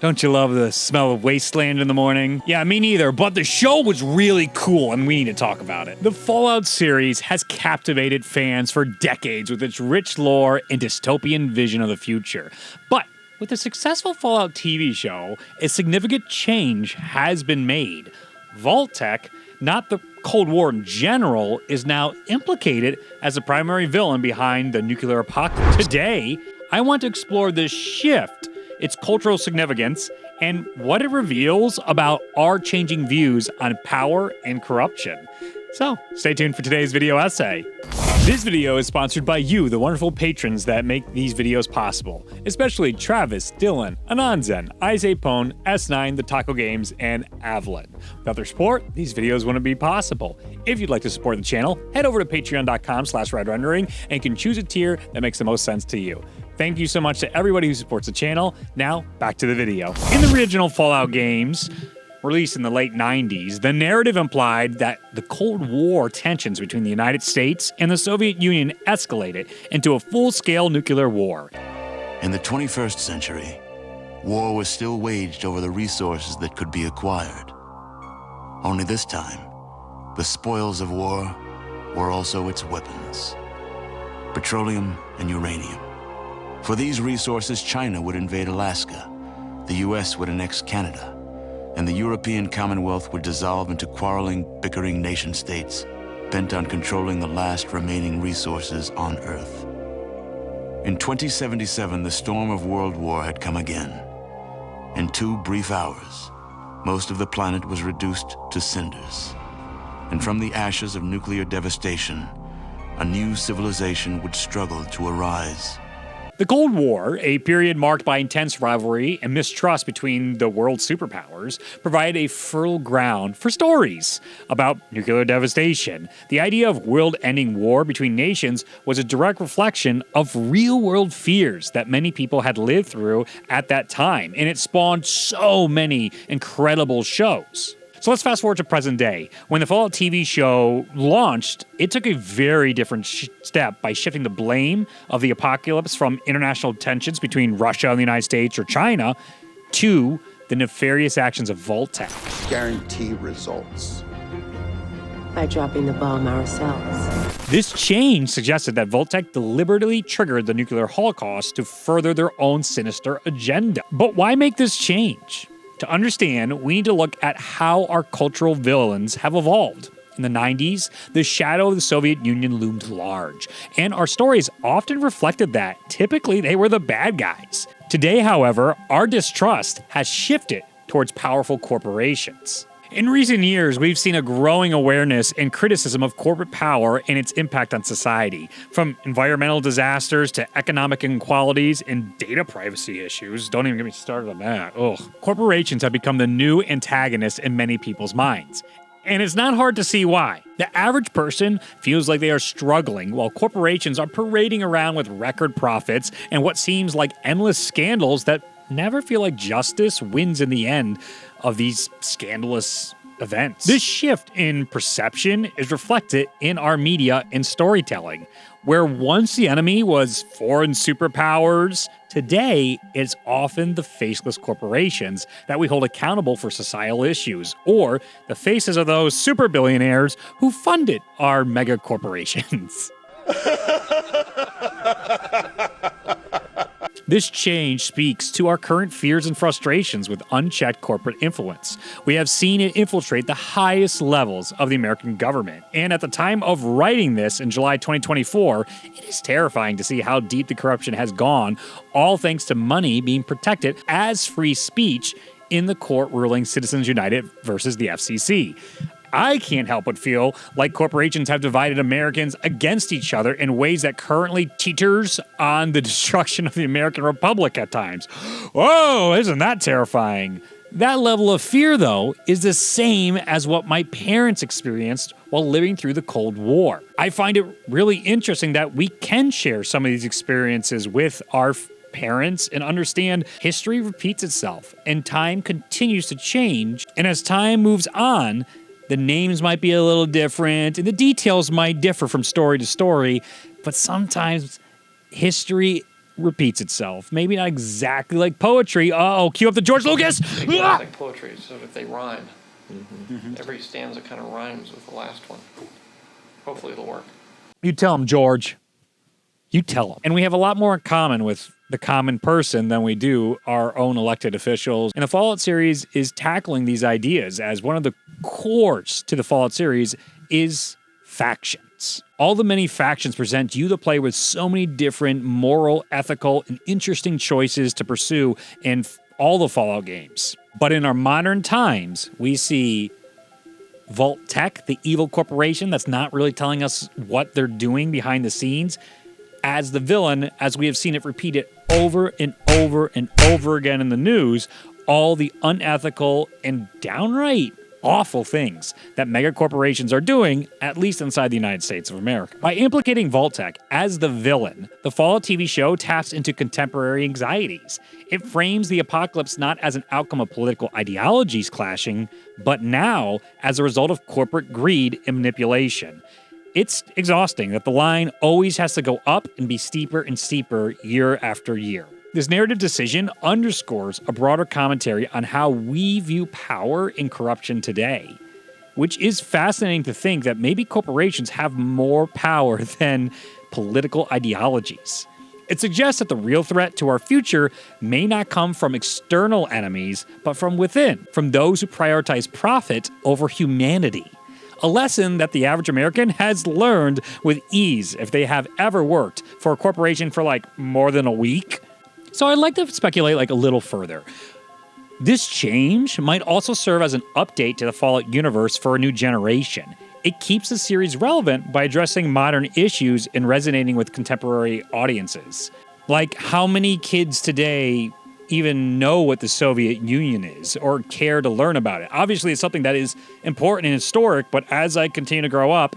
Don't you love the smell of wasteland in the morning? Yeah, me neither, but the show was really cool and we need to talk about it. The Fallout series has captivated fans for decades with its rich lore and dystopian vision of the future. But with the successful Fallout TV show, a significant change has been made. Vault-Tec, not the Cold War in general, is now implicated as the primary villain behind the nuclear apocalypse. Today, I want to explore this shift, its cultural significance, and what it reveals about our changing views on power and corruption. So, stay tuned for today's video essay. This video is sponsored by you, the wonderful patrons that make these videos possible, especially Travis, Dylan, Ananzen, Isapone, S9, The Taco Games, and Avalon. Without their support, these videos wouldn't be possible. If you'd like to support the channel, head over to patreon.com/redrendering and you can choose a tier that makes the most sense to you. Thank you so much to everybody who supports the channel. Now, back to the video. In the original Fallout games, released in the late 90s, the narrative implied that the Cold War tensions between the United States and the Soviet Union escalated into a full-scale nuclear war. In the 21st century, war was still waged over the resources that could be acquired. Only this time, the spoils of war were also its weapons: petroleum and uranium. For these resources, China would invade Alaska, the US would annex Canada, and the European Commonwealth would dissolve into quarreling, bickering nation-states bent on controlling the last remaining resources on Earth. In 2077, the storm of World War had come again. In 2 brief hours, most of the planet was reduced to cinders. And from the ashes of nuclear devastation, a new civilization would struggle to arise. The Cold War, a period marked by intense rivalry and mistrust between the world's superpowers, provided a fertile ground for stories about nuclear devastation. The idea of world-ending war between nations was a direct reflection of real-world fears that many people had lived through at that time, and it spawned so many incredible shows. So let's fast forward to present day. When the Fallout TV show launched, it took a very different step by shifting the blame of the apocalypse from international tensions between Russia and the United States or China to the nefarious actions of Vault-Tec. Guarantee results by dropping the bomb ourselves. This change suggested that Vault-Tec deliberately triggered the nuclear holocaust to further their own sinister agenda. But why make this change? To understand, we need to look at how our cultural villains have evolved. In the 90s, the shadow of the Soviet Union loomed large, and our stories often reflected that. Typically, they were the bad guys. Today, however, our distrust has shifted towards powerful corporations. In recent years, we've seen a growing awareness and criticism of corporate power and its impact on society. From environmental disasters to economic inequalities and data privacy issues. Don't even get me started on that. Ugh. Corporations have become the new antagonists in many people's minds. And it's not hard to see why. The average person feels like they are struggling while corporations are parading around with record profits and what seems like endless scandals that never feel like justice wins in the end of these scandalous events. This shift in perception is reflected in our media and storytelling, where once the enemy was foreign superpowers, today it's often the faceless corporations that we hold accountable for societal issues, or the faces of those super billionaires who funded our mega corporations. This change speaks to our current fears and frustrations with unchecked corporate influence. We have seen it infiltrate the highest levels of the American government. And at the time of writing this in July 2024, it is terrifying to see how deep the corruption has gone, all thanks to money being protected as free speech in the court ruling Citizens United versus the FCC. I can't help but feel like corporations have divided Americans against each other in ways that currently teeters on the destruction of the American Republic at times. Whoa, isn't that terrifying? That level of fear, though, is the same as what my parents experienced while living through the Cold War. I find it really interesting that we can share some of these experiences with our parents and understand history repeats itself and time continues to change. And as time moves on, the names might be a little different and the details might differ from story to story, but sometimes history repeats itself. Maybe not exactly like poetry. Uh-oh, cue up the George Lucas! It's like poetry, so if they rhyme. Every stanza kind of rhymes with the last one. Hopefully it'll work. You tell him, George. You tell him. And we have a lot more in common with the common person than we do our own elected officials. And the Fallout series is tackling these ideas as one of the cores to the Fallout series is factions. All the many factions present you, the player, with so many different moral, ethical, and interesting choices to pursue in all the Fallout games. But in our modern times, we see Vault Tech, the evil corporation that's not really telling us what they're doing behind the scenes, as the villain, as we have seen it repeated over and over and over again in the news, all the unethical and downright awful things that mega corporations are doing, at least inside the United States of America. By implicating Vault-Tec as the villain, the Fallout TV show taps into contemporary anxieties. It frames the apocalypse not as an outcome of political ideologies clashing, but now as a result of corporate greed and manipulation. It's exhausting that the line always has to go up and be steeper and steeper year after year. This narrative decision underscores a broader commentary on how we view power and corruption today, which is fascinating to think that maybe corporations have more power than political ideologies. It suggests that the real threat to our future may not come from external enemies, but from within, from those who prioritize profit over humanity. A lesson that the average American has learned with ease if they have ever worked for a corporation for more than a week. So I'd like to speculate a little further. This change might also serve as an update to the Fallout universe for a new generation. It keeps the series relevant by addressing modern issues and resonating with contemporary audiences. Like, how many kids today even know what the Soviet Union is or care to learn about it? Obviously, it's something that is important and historic, but as I continue to grow up,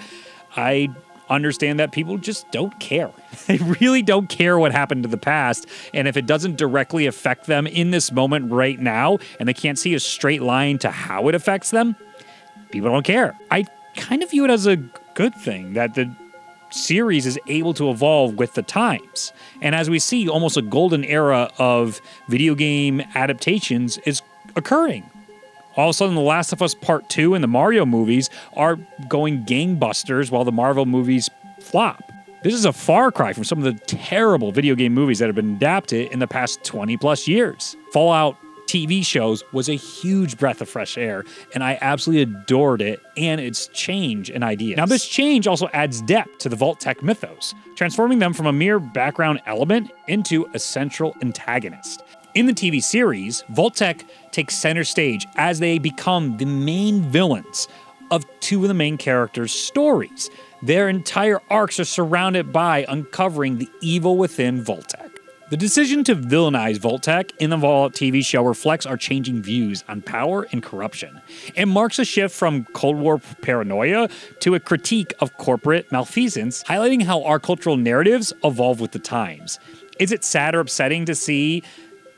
I understand that people just don't care. They really don't care what happened to the past, and if it doesn't directly affect them in this moment right now, and they can't see a straight line to how it affects them, people don't care. I kind of view it as a good thing that the series is able to evolve with the times. And as we see, almost a golden era of video game adaptations is occurring. All of a sudden, The Last of Us Part 2 and the Mario movies are going gangbusters while the Marvel movies flop. This is a far cry from some of the terrible video game movies that have been adapted in the past 20 plus years. Fallout TV shows was a huge breath of fresh air, and I absolutely adored it and its change and ideas. Now, this change also adds depth to the Vault-Tec mythos, transforming them from a mere background element into a central antagonist. In the TV series, Vault-Tec takes center stage as they become the main villains of two of the main characters' stories. Their entire arcs are surrounded by uncovering the evil within Vault-Tec. The decision to villainize Vault-Tec in the Fallout TV show reflects our changing views on power and corruption. It marks a shift from Cold War paranoia to a critique of corporate malfeasance, highlighting how our cultural narratives evolve with the times. Is it sad or upsetting to see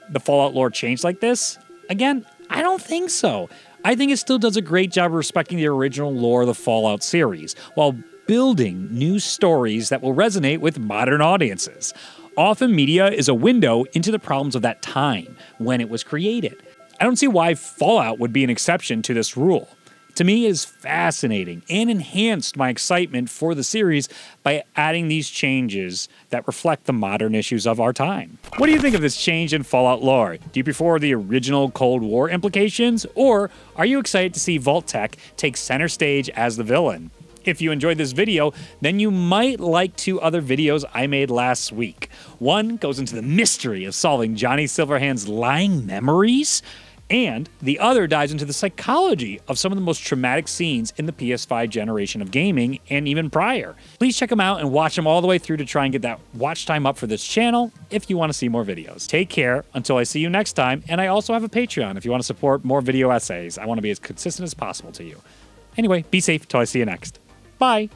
the Fallout lore change like this? Again, I don't think so. I think it still does a great job of respecting the original lore of the Fallout series, while building new stories that will resonate with modern audiences. Often media is a window into the problems of that time when it was created. I don't see why Fallout would be an exception to this rule. To me, it is fascinating and enhanced my excitement for the series by adding these changes that reflect the modern issues of our time. What do you think of this change in Fallout lore? Do you prefer the original Cold War implications, or are you excited to see Vault-Tec take center stage as the villain? If you enjoyed this video, then you might like two other videos I made last week. One goes into the mystery of solving Johnny Silverhand's lying memories, and the other dives into the psychology of some of the most traumatic scenes in the PS5 generation of gaming and even prior. Please check them out and watch them all the way through to try and get that watch time up for this channel if you want to see more videos. Take care until I see you next time, and I also have a Patreon if you want to support more video essays. I want to be as consistent as possible to you. Anyway, be safe till I see you next. Bye.